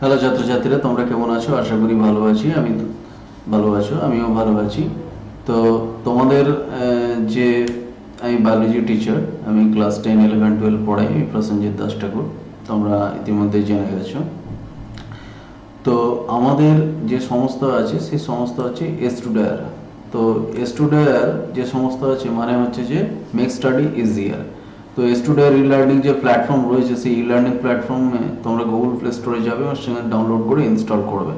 Hello ছাত্রছাত্রীরা, তোমরা কেমন আছো? আশা করি ভালো আছি। ভালো আছো, আমিও ভালো আছি। তো তোমাদের যে আমি বায়োলজি টিচার, আমি ক্লাস 10, 11, 12 পড়াই, আমি প্রসেনজিৎ দাস ঠাকুর। তোমরা ইতিমধ্যে জেনে গেছো। তো আমাদের যে সংস্থা আছে সেই সংস্থা হচ্ছে এস্টুডায়ার। তো এস্টুডায়ার যে সংস্থা আছে মানে হচ্ছে যে মেক স্টাডি ইজিয়ার। তো এস্টুডায়ার ই লার্নিং যে প্ল্যাটফর্ম রয়েছে, সেই ই লার্নিং প্ল্যাটফর্মে তোমরা গুগল প্লে স্টোরে যাবে এবং সেখানে ডাউনলোড করে ইনস্টল করবে।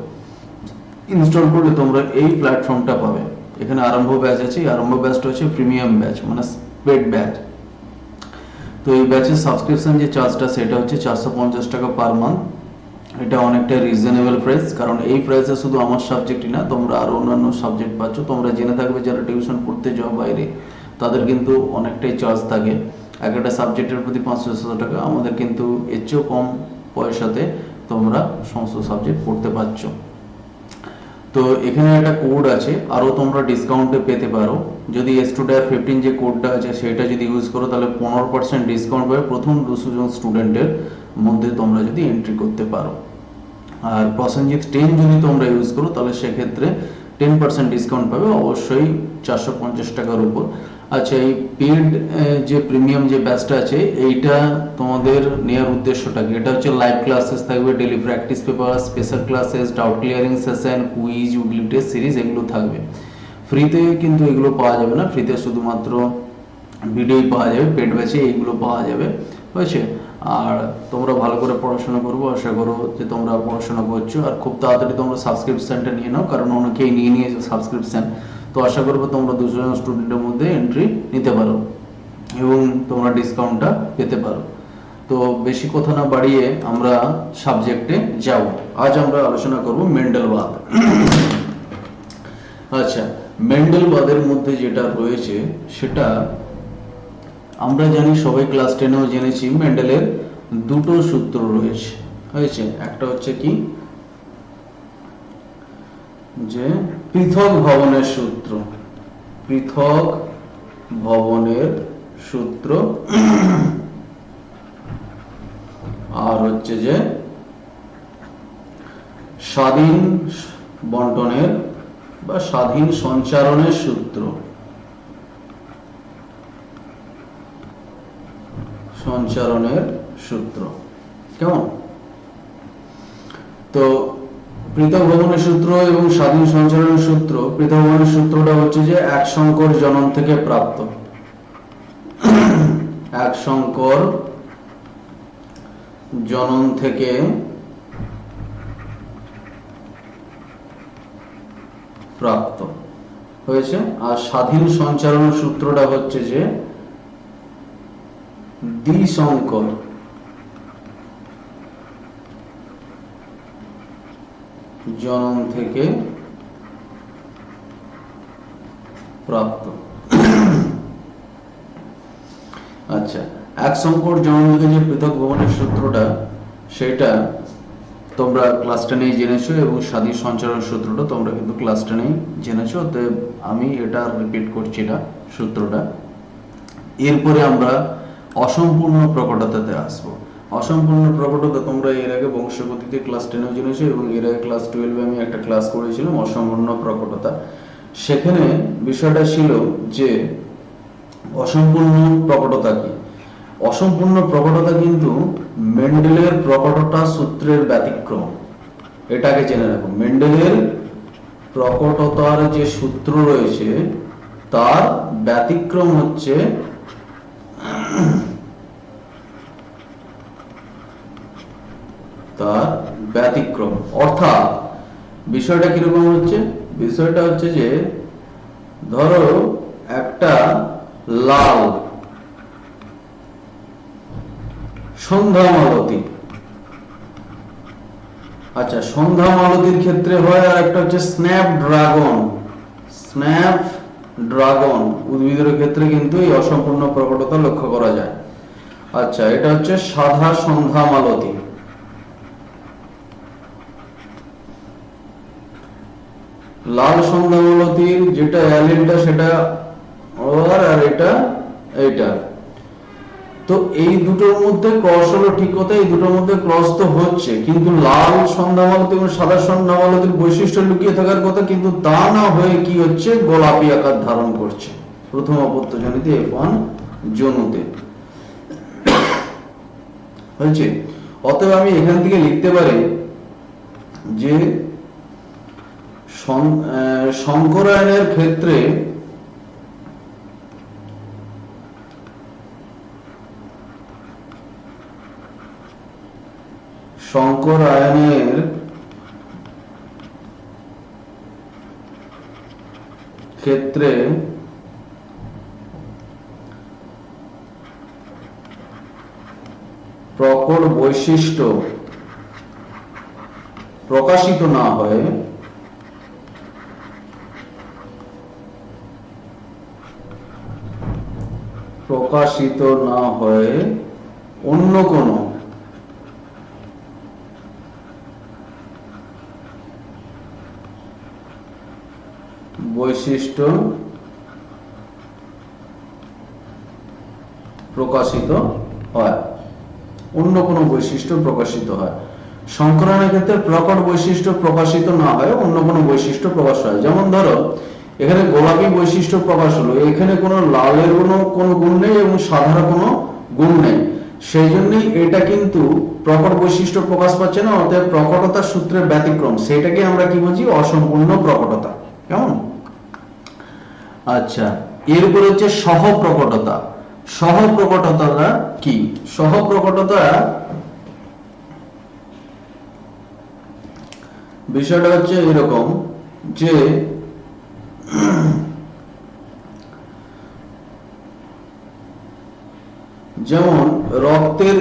ইনস্টল করলে তোমরা এই প্ল্যাটফর্মটা পাবে। এখানে আরম্ভ ব্যাচ আছে। এই আরম্ভ ব্যাচটা হচ্ছে প্রিমিয়াম ব্যাচ, মানে পেড ব্যাচ। তো এই ব্যাচের সাবস্ক্রিপশন যে চার্জটা সেটা হচ্ছে 450 টাকা পার মান্থ। এটা অনেকটা রিজনেবল প্রাইস, কারণ এই প্রাইসে শুধু আমার সাবজেক্টই না, তোমরা আরও অন্যান্য সাবজেক্ট পাচ্ছ। তোমরা জেনে থাকবে যারা টিউশন পড়তে যাও বাইরে, তাদের কিন্তু অনেকটাই চার্জ থাকে এক একটা সাবজেক্টের প্রতি 500-600 টাকা। আমাদের কিন্তু এর চেয়েও কম পয়সাতে তোমরা সমস্ত সাবজেক্ট পড়তে পারছো। তো এখানে একটা কোড আছে, আরও তোমরা ডিসকাউন্টে পেতে পারো। যদি স্টুডেন্ট 15 যে কোডটা আছে সেটা যদি ইউজ করো তাহলে 15% ডিসকাউন্ট পাবে প্রথম 200 জন স্টুডেন্টের মধ্যে তোমরা যদি এন্ট্রি করতে পারো। আর প্রসেনজিৎ 10 যদি তোমরা ইউজ করো তাহলে সেক্ষেত্রে 10% ডিসকাউন্ট পাবে, অবশ্যই 450 টাকার উপর। আচ্ছা, এই পেড যে প্রিমিয়াম যে ব্যাচটা আছে এইটা তোমাদের নেওয়ার উদ্দেশ্যটা কি? এটা হচ্ছে লাইভ ক্লাসেস থাকবে, daily practice paper, special classes, doubt clearing session, quiz, weekly test series, এগুলো থাকবে। ফ্রিতে কিন্তু এগুলো পাওয়া যাবে না, ফ্রিতে শুধুমাত্র ভিডিওই পাওয়া যাবে। পেড ব্যাচে এইগুলো পাওয়া যাবে, হয়েছে। আর তোমরা ভালো করে পড়াশোনা করবো, আশা করো যে তোমরা পড়াশোনা করছো। আর খুব তাড়াতাড়ি তোমরা সাবস্ক্রিপশনটা নিয়ে নাও, কারণ অনেকেই নিয়ে নিয়েছে সাবস্ক্রিপশন। তো আশা করবো তোমরা 200 জন স্টুডেন্টের মধ্যে এন্ট্রি নিতে পারো এবং তোমরা ডিসকাউন্টটা পেতে পারো। তো বেশি কথা না বাড়িয়ে আমরা সাবজেক্টে যাব। আজ আমরা আলোচনা করব মেন্ডেলবাদ। আচ্ছা, মেন্ডেলবাদের মধ্যে যেটা রয়েছে সেটা আমরা জানি, সবাই ক্লাস 10-এও জেনেছি, মেন্ডেলের দুটো সূত্র রয়েছে, হয়েছে। একটা হচ্ছে কি, যে পৃথক ভবনের সূত্র, পৃথক ভবনের সূত্র, আর হচ্ছে যে স্বাধীন বন্টনের বা স্বাধীন সঞ্চারণের সূত্র, সঞ্চারণের সূত্র। কেমন? তো পৃথক ভবনের সূত্র এবং স্বাধীন সঞ্চারণের সূত্র। পৃথক ভবনের সূত্রটা হচ্ছে যে এক সংকর জনন থেকে প্রাপ্ত, এক সংকর জনন থেকে প্রাপ্ত, হয়েছে। আর স্বাধীন সঞ্চারণের সূত্রটা হচ্ছে যে দ্বিসংকর জনন থেকে প্রাপ্ত। আচ্ছা, এক সংকর জনন থেকে যে পৃথক ভবনের সূত্রটা, সেটা তোমরা ক্লাস 10-এই জেনেছো, এবং স্বাধীন সঞ্চারণ সূত্রটা তোমরা কিন্তু ক্লাস 10-এই জেনেছো। তো আমি এটা রিপিট করছি না সূত্রটা। এরপরে আমরা অসম্পূর্ণ প্রকটতাতে আসবো। অসম্পূর্ণ প্রকটতা তোমরা এর আগে বংশগতিতে ক্লাস 10-এও জেনেছো, এবং এর আগে ক্লাস 12-এ আমি একটা ক্লাস করেছিলাম অসম্পূর্ণ প্রকটতা। সেখানে বিষয়টা ছিল যে অসম্পূর্ণ প্রকটতা কি। অসম্পূর্ণ প্রকটতা কিন্তু মেন্ডেলের প্রকটতা সূত্রের ব্যতিক্রম। এটাকে জেনে রাখো, মেন্ডেলের প্রকটতার যে সূত্র রয়েছে তার ব্যতিক্রম হচ্ছে তার ব্যতিক্রম। অর্থাৎ বিষয়টা কিরকম হচ্ছে? বিষয়টা হচ্ছে যে ধরো একটা লাল সন্ধ্যা মালতী, আচ্ছা সন্ধ্যা মালতীর ক্ষেত্রে হয়, আর একটা হচ্ছে স্ন্যাপ ড্রাগন। স্ন্যাপ ড্রাগন উদ্ভিদের ক্ষেত্রে কিন্তু এই অসম্পূর্ণ প্রকটতা লক্ষ্য করা যায়। আচ্ছা, এটা হচ্ছে সাদা সন্ধ্যা মালতী। লাল সন্ধ্যা মালতীর যেটা অ্যালিলটা সেটা ওর, আর এটা এইটা। তো এই দুটোর মধ্যে ক্রস হলো ঠিক কথা, এই দুটোর মধ্যে ক্রস তো হচ্ছে, কিন্তু লাল সন্ধ্যা মালতী এবং সাদা সন্ধ্যা মালতীর বৈশিষ্ট্য লুকিয়ে থাকার কথা, কিন্তু তা না হয়ে কি হচ্ছে, গোলাপি আকার ধারণ করছে প্রথম অপত্যজনিতে F1 জনুতে হয়েছে। অতএব আমি এখান থেকে লিখতে পারি যে শঙ্করায়নের ক্ষেত্রে প্রকট বৈশিষ্ট্য প্রকাশিত না হয়ে অন্য কোনো বৈশিষ্ট্য প্রকাশিত হয়, অন্য কোনো বৈশিষ্ট্য প্রকাশিত হয়। সংকরণের ক্ষেত্রে প্রকট বৈশিষ্ট্য প্রকাশিত না হয় অন্য কোনো বৈশিষ্ট্য প্রকাশ হয়। যেমন ধরো এখানে গোলাপি বৈশিষ্ট্য প্রকাশ হলো, এখানে কোনো লালের কোনো গুণ নেই এবং সাদার কোনো গুণ নেই, সেই জন্যই এটা কিন্তু প্রকট বৈশিষ্ট্য প্রকাশ পাচ্ছে না, অতএব প্রকটতার সূত্রের ব্যতিক্রম, সেটাকে আমরা কি বলছি, অসম্পূর্ণ প্রকটতা। কেমন? আচ্ছা, এরপর হচ্ছে সহপ্রকটতা। সহপ্রকটতা কি? সহপ্রকটতা বিষয়টা হচ্ছে এরকম যে যেমন রক্তের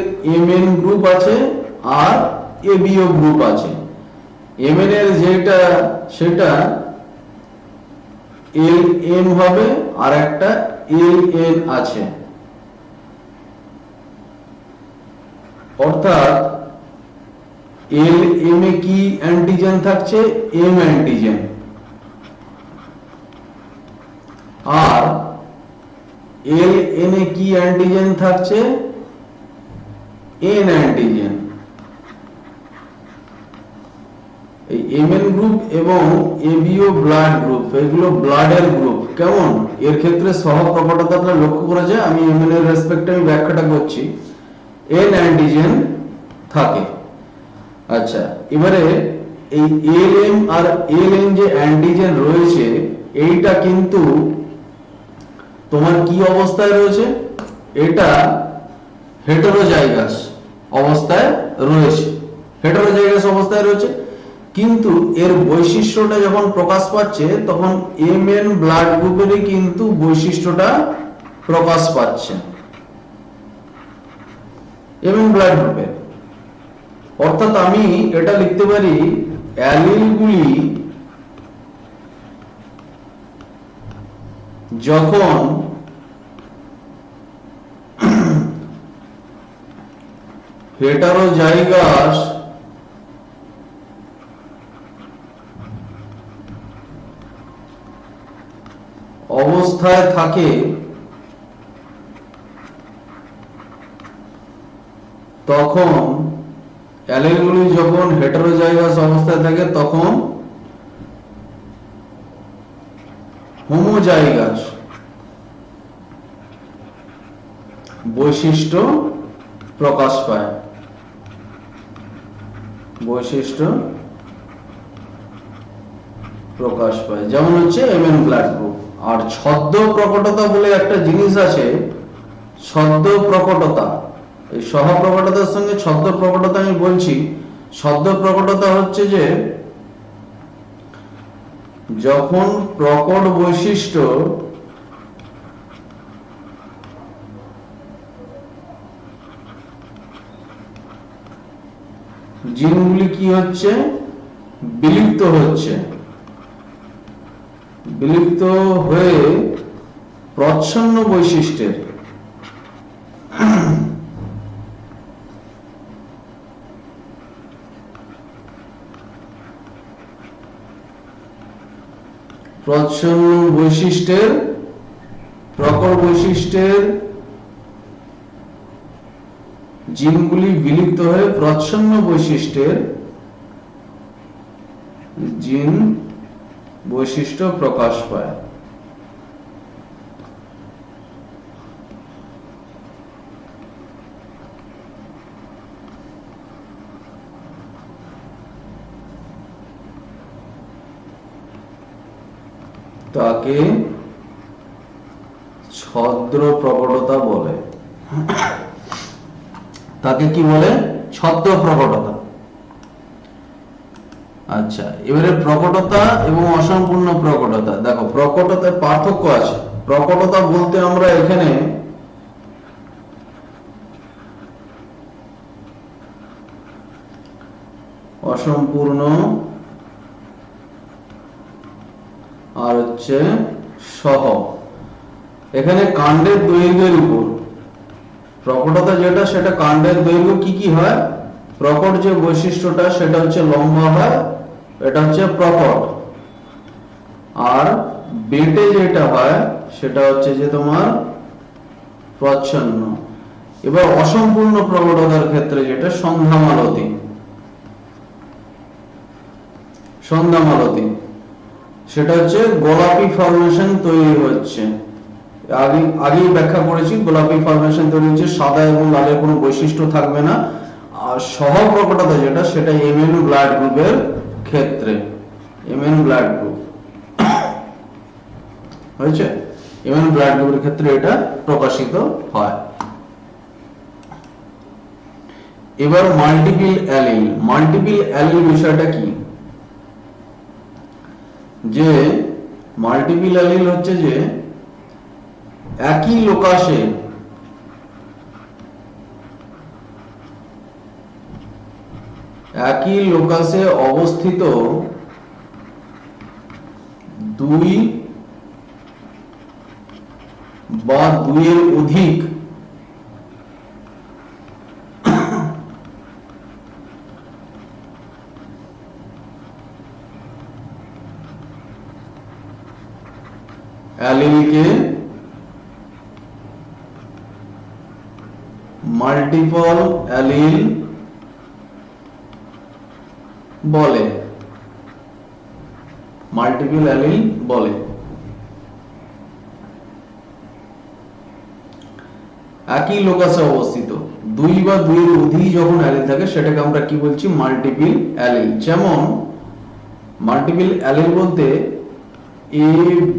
MN গ্রুপ আছে আর ABO গ্রুপ আছে। MN এর যেটা সেটা LN হবে আর একটা LN আছে, অর্থাৎ LM এ কি অ্যান্টিজেন থাকছে, M অ্যান্টিজেন, আর LN এ কি অ্যান্টিজেন থাকছে, N অ্যান্টিজেন। এই MN গ্রুপ এবং ABO ব্লাড গ্রুপ, এগুলো ব্লাডের গ্রুপ। কেমন? এর ক্ষেত্রে সহপ্রকটতা আপনারা লক্ষ্য করা যায়, আমি MN এর রেসপেক্টে আমি ব্যাখ্যাটা করছি, N অ্যান্টিজেন থাকে। আচ্ছা, এবারে এই LM আর LN যে অ্যান্টিজেন রয়েছে, এইটা কিন্তু তোমার কি অবস্থায় রয়েছে, এটা হেটেরোজাইগাস অবস্থায় রয়েছে, হেটেরোজাইগাস অবস্থায় রয়েছে, কিন্তু এর বৈশিষ্ট্যটা যখন প্রকাশ পাচ্ছে তখন MN ব্লাড গ্রুপেরই কিন্তু বৈশিষ্ট্যটা প্রকাশ পাচ্ছে, MN ব্লাড গ্রুপের। অর্থাৎ আমি এটা লিখতে পারি অ্যালিলগুলি যখন হেটারোজাইগাস অবস্থায় থাকে তখন অ্যালিলগুলি যখন হেটারোজাইগাস অবস্থায় থাকে তখন হোমোজাইগাস বৈশিষ্ট্য প্রকাশ পায়, বৈশিষ্ট্য প্রকাশ পায়, যেমন হচ্ছে MN ব্লাড গ্রুপ। আর ছদ্ম প্রকটতা বলে একটা জিনিস আছে, ছদ্ম প্রকটতা, এই সহপ্রকটতার সঙ্গে ছদ্ম প্রকটতা আমি বলছি। ছদ্ম প্রকটতা হচ্ছে যে যখন প্রকট বৈশিষ্ট্য জিনগুলি কি হচ্ছে, বিলুপ্ত হচ্ছে, বিলুপ্ত হয়ে প্রচ্ছন্ন বৈশিষ্ট্যের প্রচ্ছন্ন বৈশিষ্ট্যের প্রকট বৈশিষ্ট্যের জিনগুলি বিলুপ্ত হয়ে প্রচ্ছন্ন বৈশিষ্ট্যের জিন বৈশিষ্ট্য প্রকাশ পায়। তাকে ছদ্র প্রকটতা বলে। তাকে কি বলে? ছদ্র প্রকটতা। আচ্ছা, এবারে প্রকটতা এবং অসম্পূর্ণ প্রকটতা। দেখো, প্রকটতার পার্থক্য আছে। প্রকটতা বলতে আমরা এখানে অসম্পূর্ণ আর হচ্ছে সহ, এখানে কাণ্ডের দৈর্ঘ্যের উপর প্রকটতা যেটা, সেটা কাণ্ডের দৈর্ঘ্য কি কি হয়? প্রকট যে বৈশিষ্ট্যটা সেটা হচ্ছে লম্বা হয়, এটা হচ্ছে প্রকট। আর বেটে যেটা হয় সেটা হচ্ছে যে তোমার প্রচ্ছন্ন। এবার অসম্পূর্ণ প্রকটতার ক্ষেত্রে যেটা সন্ধ্যামালতি, সন্ধ্যামালতি সেটা হচ্ছে গোলাপি ফর্মেশন তৈরি হচ্ছে। আগেই ব্যাখ্যা করেছি, গোলাপি ফর্মেশন তৈরি হচ্ছে, সাদা এবং লালের কোনো বৈশিষ্ট্য থাকবে না। আর সহ প্রকটতা যেটা, সেটা এমএন ব্লাড গ্রুপের ক্ষেত্রে, এমএন ব্লাড গ্রুপ হয়েছে, এমএন ব্লাড গ্রুপের ক্ষেত্রে এটা প্রকাশিত হয়। এবার মাল্টিপল অ্যালিল। মাল্টিপল অ্যালিল বিষয়টা কি? যে মাল্টিপল অ্যালিল হচ্ছে যে একই লোকাসে অবস্থিত দুই বা দুইয়ের অধিক অ্যালিলকে মাল্টিপল অ্যালিল বলে, মাল্টিপল অ্যালিল বলে। একই লোকাসে অবস্থিত দুই বা দুইয়ের অধিক যখন অ্যালিল থাকে সেটাকে আমরা কি বলছি? Multiple allele. যেমন মাল্টিপল অ্যালিল বলতে এ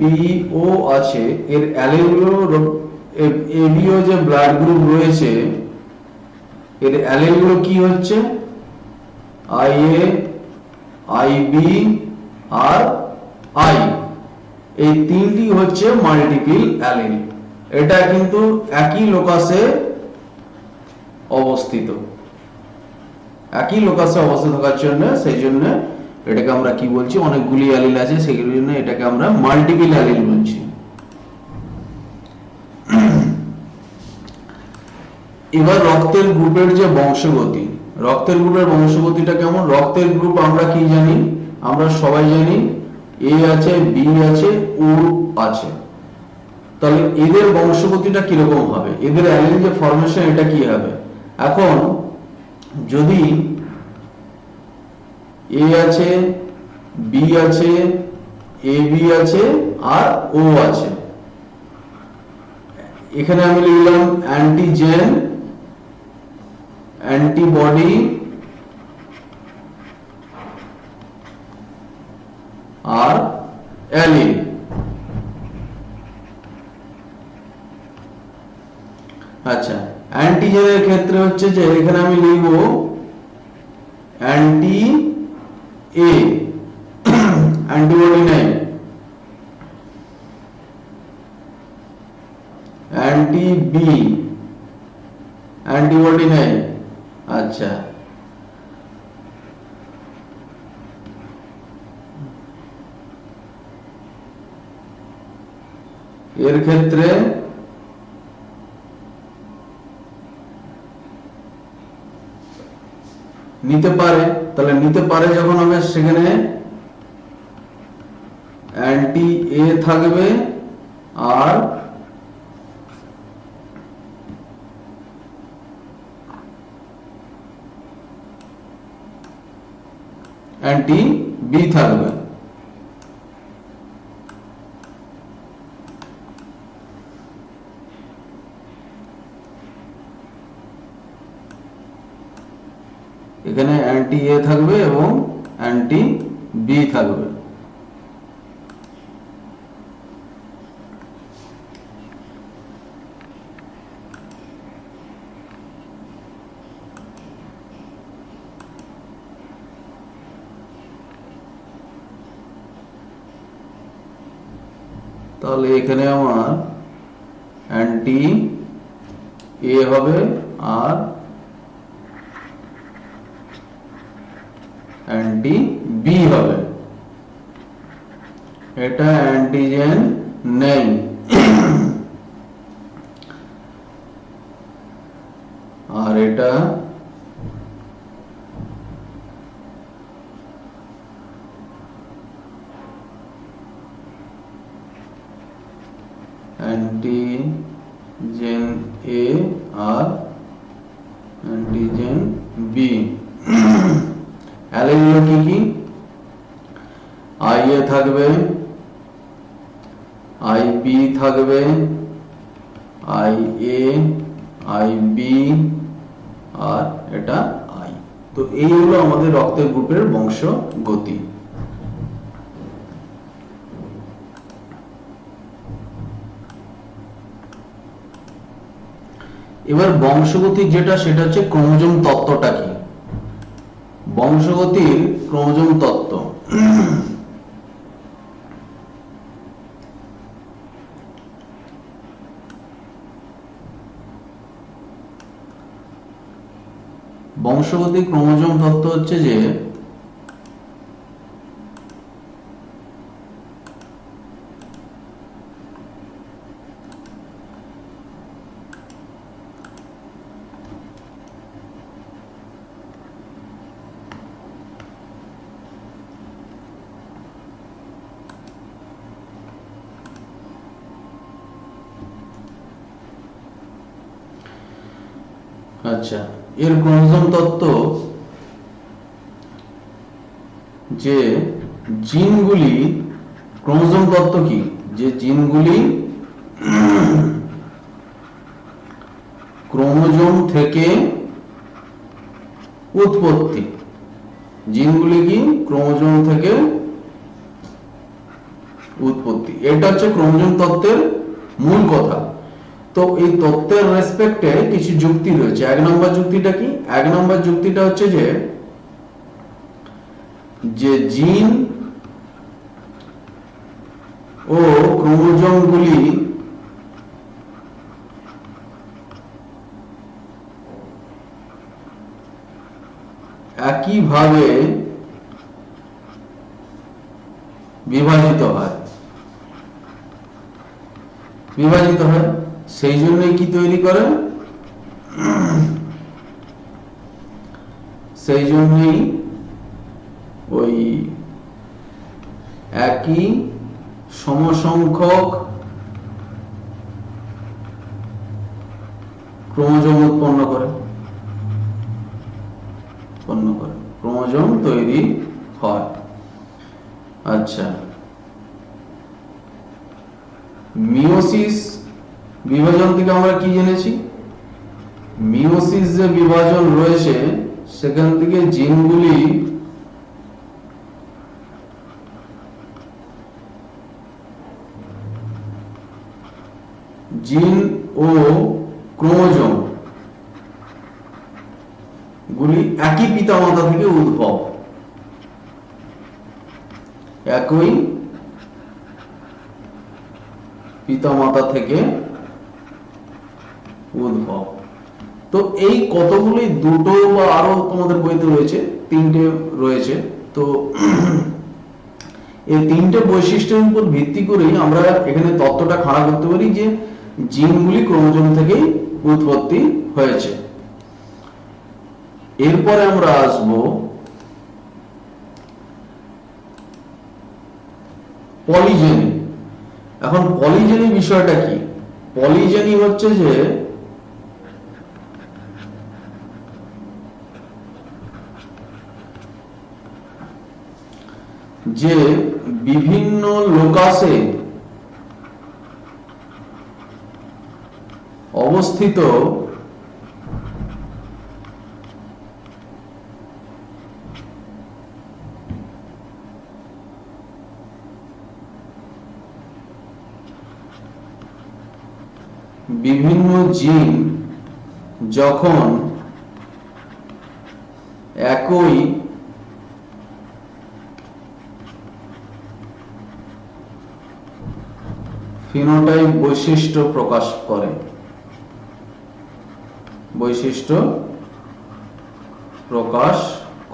বি ও আছে, এর অ্যালিলগুলো এ বি ও যে ব্লাড গ্রুপ রয়েছে এর অ্যালিলগুলো কি হচ্ছে? আই এ, আই বি আর আই, এই তিনটি হচ্ছে মাল্টিপল অ্যালিল। এটা কিন্তু একই লোকাসে অবস্থিত, একই লোকাসে অবস্থিত থাকার জন্য সেই জন্য এটাকে আমরা কি বলছি? অনেকগুলি অ্যালিল আছে সেগুলোর জন্য এটাকে আমরা মাল্টিপল অ্যালিল বলছি। এবার রক্তের গ্রুপের যে বংশগতি, রক্তের গ্রুপের বংশগতিটা কেমন? রক্তের গ্রুপ আমরা কি জানি? আমরা সবাই জানি এ আছে, বি আছে, ও আছে। তাহলে এদের বংশগতিটা কিরকম হবে? এদের অ্যালিল যে ফরমেশন এটা কি হবে? এখন যদি এ আছে, বি আছে, এ বি আছে আর ও আছে, এখানে আমি লিখলাম অ্যান্টিজেন, অ্যান্টিবডি আর অ্যালিল। আচ্ছা, অ্যান্টিজেনের ক্ষেত্রে হচ্ছে যে এখানে আমি লিখব অ্যান্টি এ, অ্যান্টিবডি নাই, অ্যান্টি বি, অ্যান্টিবডি নাই। আচ্ছা, এর ক্ষেত্রে নিতে পারে, তাহলে নিতে পারে যখন হবে সেখানে অ্যান্টি এ থাকবে আর অ্যান্টি বি থাকবে। এখানে অ্যান্টি এ থাকবে এবং অ্যান্টি বি থাকবে। তাহলে এখানে আমার অ্যান্টি এ হবে আর অ্যান্টি বি হবে। এটা অ্যান্টিজেন নেই, আর এটা অ্যান্টিজেন এ আর অ্যান্টিজেন বি। অ্যালিল কি কি? আই এ থাকবে, আই বি থাকবে, আই এ, আই বি আর এটা আই। তো এই হলো আমাদের রক্তের গ্রুপের বংশগতি। এবার বংশগতি যেটা, সেটা হচ্ছে ক্রোমোজোম তত্ত্বটা কি? বংশগতির ক্রোমোজোম তত্ত্ব। বংশগতির ক্রোমোজোম তত্ত্ব হচ্ছে যে আচ্ছা, এর ক্রোমোজোম তত্ত্ব যে জিনগুলি, ক্রোমোজোম তত্ত্ব কি? যে জিনগুলি ক্রোমোজোম থেকে উৎপত্তি, জিনগুলি কি ক্রোমোজোম থেকে উৎপত্তি, এটা হচ্ছে ক্রোমোজোম তত্ত্বের মূল কথা। তো এই তত্ত্বের রেসপেক্টে কিছু যুক্তি রয়েছে। এক নম্বর যুক্তিটা কি? এক নম্বর যুক্তিটা হচ্ছে যে জিন ও ক্রোমোজোমগুলি একইভাবে বিভাজিত হয়, সেই জন্যই কি তৈরি করে? সেই জন্যই ওই একই সমসংখ্যক ক্রোমোজোম উৎপন্ন করে, ক্রোমোজোম তৈরি হয়। আচ্ছা, মিওসিস বিভাজন থেকে আমরা কি জেনেছি? মিওসিস যে বিভাজন রয়েছে সেখান থেকে জিনগুলি জিন ও ক্রোমোজোম গুলি একই পিতামাতা থেকে উদ্ভব, একই পিতামাতা থেকে উদ্ভব। তো এই কতগুলি, দুটো বা আরো তোমাদের বইতে রয়েছে, তিনটে রয়েছে। তো এই তিনটে বৈশিষ্ট্যের উপর ভিত্তি করেই আমরা এখানে তত্ত্বটা খাড়া করতে পারি যে জিনগুলি ক্রোমোজোম থেকেই উৎপত্তি হয়েছে। এরপরে আমরা আসব পলিজেনি। এখন পলিজেনি বিষয়টা কি? পলিজেনি হচ্ছে যে যে বিভিন্ন লোকাসে অবস্থিত বিভিন্ন জিন যখন একই ফিনোটাইপ বৈশিষ্ট্য প্রকাশ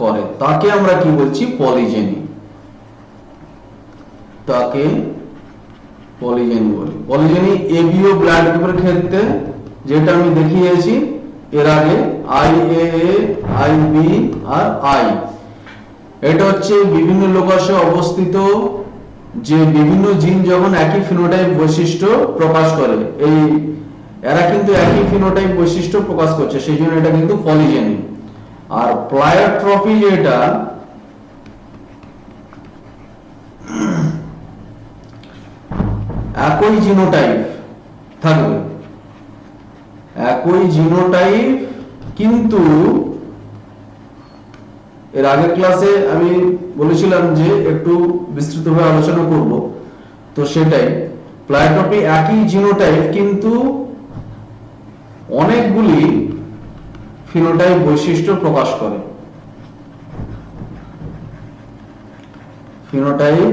করে, তাকে আমরা কি বলছি? পলিজেনি। তাকে পলিজেনি বলি। পলিজেনি এবিও ব্লাড গ্রুপের ক্ষেত্রে যেটা আমি দেখিয়েছি এর আগে, আইএএ, আইবি আর আই, এটা হচ্ছে বিভিন্ন লোকাসে অবস্থিত যে বিভিন্ন জিন যখন একই ফিনোটাইপ বৈশিষ্ট্য প্রকাশ করে, এই এরা কিন্তু একই ফিনোটাইপ বৈশিষ্ট্য প্রকাশ করছে, সেই জন্য এটা কিন্তু পলিজেনি। আর প্লায়োট্রপি যেটা, একই জিনোটাইপ থাকবে, একই জিনোটাইপ, কিন্তু এর আগের ক্লাসে আমি বলেছিলাম যে একটু বিস্তৃতভাবে আলোচনা করব, তো সেটাই প্লায়োট্রপি একই জিনোটাইপ কিন্তু অনেকগুলি ফিনোটাইপ বৈশিষ্ট্য প্রকাশ করে, ফিনোটাইপ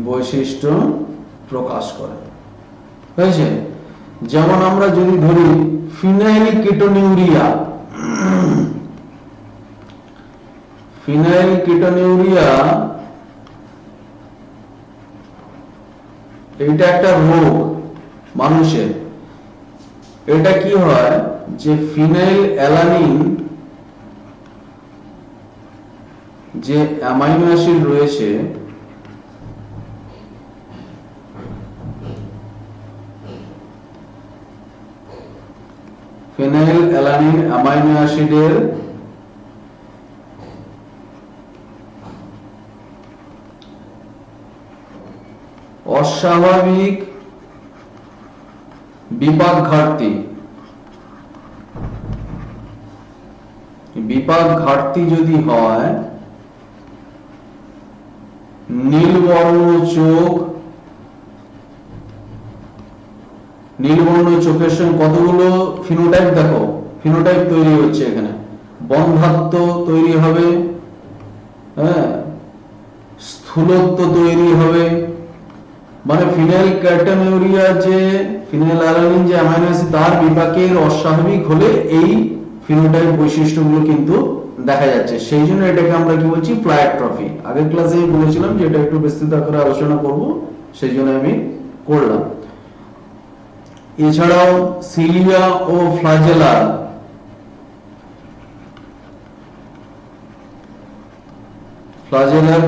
বৈশিষ্ট্য প্রকাশ করে, হয়েছে? যেমন আমরা যদি ধরি ফিনাইলকেটোনিউরিয়া, ফিনাইলকেটোনিউরিয়া এটা একটা রোগ মানুষের। এটা কি হয় যে ফিনাইল অ্যালানিন যে অ্যামাইনো অ্যাসিড রয়েছে, ফিনাইল অ্যালানিন অ্যামাইনো অ্যাসিডের অস্বাভাবিক বিপাক ঘাটতি যদি হয়, নীলবর্ণ চোখের সঙ্গে কতগুলো ফিনোটাইপ, দেখো ফিনোটাইপ তৈরি হচ্ছে এখানে, বন্ধ্যাত্ব তৈরি হবে, হ্যাঁ, স্থূলত্ব তৈরি হবে, মানে ফিনাইলকেটোনিউরিয়া যে ফিনাইল অ্যালানিন যে অ্যামাইনো অ্যাসিড তার বিপাকের অস্বাভাবিক হলে এই ফিনোটাইপ বৈশিষ্ট্যগুলো কিন্তু দেখা যাচ্ছে, সেই জন্য এটাকে আমরা কি বলছি? প্লায়োট্রপি। আগের ক্লাসে বলেছিলাম যে এটা একটু বিস্তৃত আকারে আলোচনা করব, সেই জন্য আমি করলাম। এছাড়াও সিলিয়া ও ফ্ল্যাজেলার,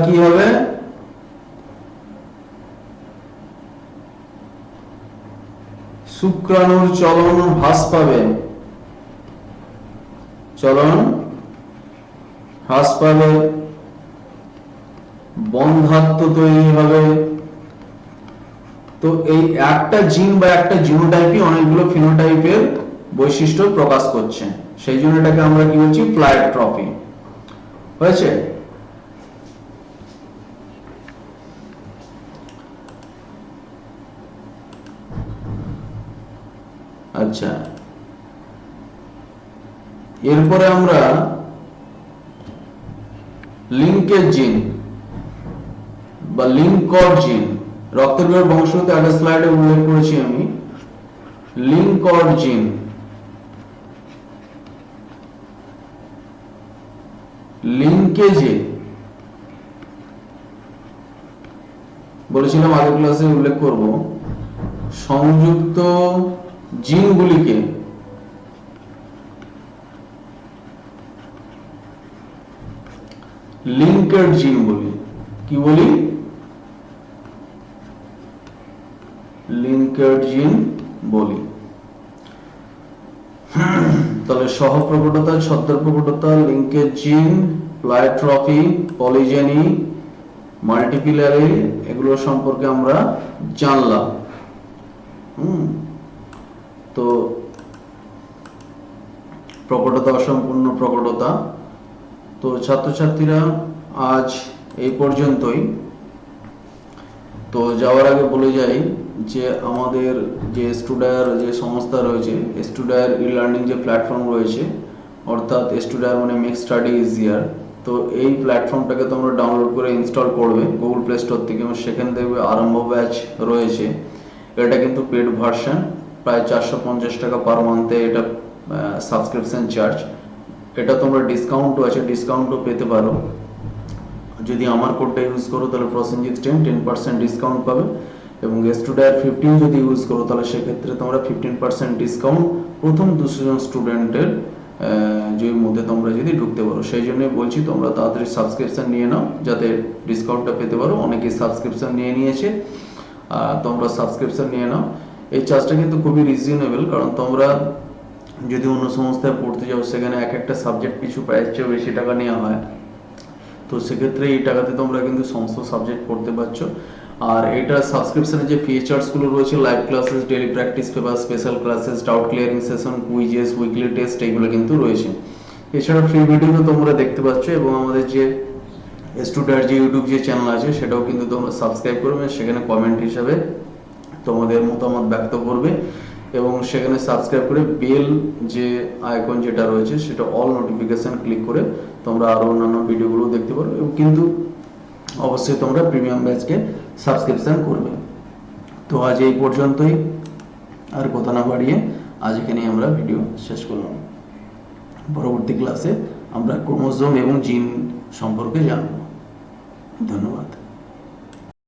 কি হবে? শুক্রাণুর চলন হ্রাস পাবে, বন্ধ্যাত্ব তৈরি হবে। তো এই একটা জিন বা একটা জিনোটাইপই অনেকগুলো ফিনোটাইপের বৈশিষ্ট্য প্রকাশ করছে, সেই জন্য এটাকে আমরা কি বলছি? প্লায়োট্রপি, হয়েছে? আচ্ছা, এরপরে আমরা লিঙ্কেজ জিন বা লিঙ্কড জিন, রক্তের বংশগত আগের স্লাইডে উল্লেখ করেছি আমি, লিঙ্কড জিন, লিঙ্কেজে বলেছিলাম আগের ক্লাসে উল্লেখ করব, সংযুক্ত জিনগুলিকে লিঙ্কেড জিন বলি। কি বলি? লিঙ্কেড জিন বলি। তাহলে সহপ্রকটতা, ছত্রপ্রকটতা, লিঙ্কেজ জিন, প্লাইট্রফি, পলিজেনি, মাল্টিপিলারি, এগুলো সম্পর্কে আমরা জানলাম। তো প্রকটতা, অসম্পূর্ণ প্রকটতা। তো ছাত্রছাত্রীরা আজ এই পর্যন্তই। তো যাওয়ার আগে বলে যাই যে আমাদের যে স্টুডায়ার যে সংস্থা রয়েছে, স্টুডায়ার ই লার্নিং যে প্ল্যাটফর্ম রয়েছে, অর্থাৎ স্টুডায়ার মানে মেক স্টাডি ইজিয়ার। তো এই প্ল্যাটফর্মটাকে তোমরা ডাউনলোড করে ইনস্টল করবে গুগল প্লে স্টোর থেকে, এবং সেখানে দেখবে আরম্ভ ব্যাচ রয়েছে। এটা কিন্তু পেড ভার্সন, প্রায় 450 টাকা পার মান্থে এটা সাবস্ক্রিপশন চার্জ। এটা তোমরা ডিসকাউন্টও আছে, ডিসকাউন্টও পেতে পারো। যদি আমার কোডটা ইউজ করো তাহলে প্রসেনজিৎ 10% ডিসকাউন্ট পাবে, এবং স্টুডায়ার 15 যদি ইউজ করো তাহলে সেক্ষেত্রে তোমরা 15% ডিসকাউন্ট প্রথম 200 জন স্টুডেন্টের যে মধ্যে তোমরা যদি ঢুকতে পারো। সেই জন্যই বলছি তোমরা তাড়াতাড়ি সাবস্ক্রিপশন নিয়ে নাও যাতে ডিসকাউন্টটা পেতে পারো। অনেকেই সাবস্ক্রিপশন নিয়ে নিয়েছে, তোমরা সাবস্ক্রিপশন নিয়ে নাও। এই চার্জটা কিন্তু খুবই রিজনেবল, কারণ তোমরা যদি অন্য সংস্থায় পড়তে যাও সেখানে এক একটা সাবজেক্ট পিছু প্রায় চেয়েও বেশি টাকা নেওয়া হয়। তো সেক্ষেত্রে এই টাকাতে তোমরা কিন্তু সমস্ত সাবজেক্ট পড়তে পারছো। আর এটা সাবস্ক্রিপশনের যে ফিচার্সগুলো রয়েছে, live classes, daily practice paper, special classes, doubt clearing session, quizzes, weekly test, এগুলো কিন্তু রয়েছে। এছাড়া ফ্রি ভিডিও তোমরা দেখতে পাচ্ছ, এবং আমাদের যে স্টুডেন্ট যে ইউটিউব যে চ্যানেল আছে সেটাও কিন্তু তোমরা সাবস্ক্রাইব করবে। সেখানে কমেন্ট হিসাবে তোমাদের মতামত ব্যক্ত করবে, এবং সেখানে সাবস্ক্রাইব করে বেল যে আইকন যেটা রয়েছে সেটা অল নোটিফিকেশন ক্লিক করে তোমরা আরো অন্যান্য ভিডিওগুলো দেখতে পারো। এবং কিন্তু অবশ্যই তোমরা প্রিমিয়াম ব্যাচকে সাবস্ক্রিপশন করবে। তো আজ এই পর্যন্তই, আর কথা না বাড়িয়ে আজ এখানেই আমরা ভিডিও শেষ করলাম। পরবর্তী ক্লাসে আমরা ক্রোমোজোম এবং জিন সম্পর্কে জানব। ধন্যবাদ।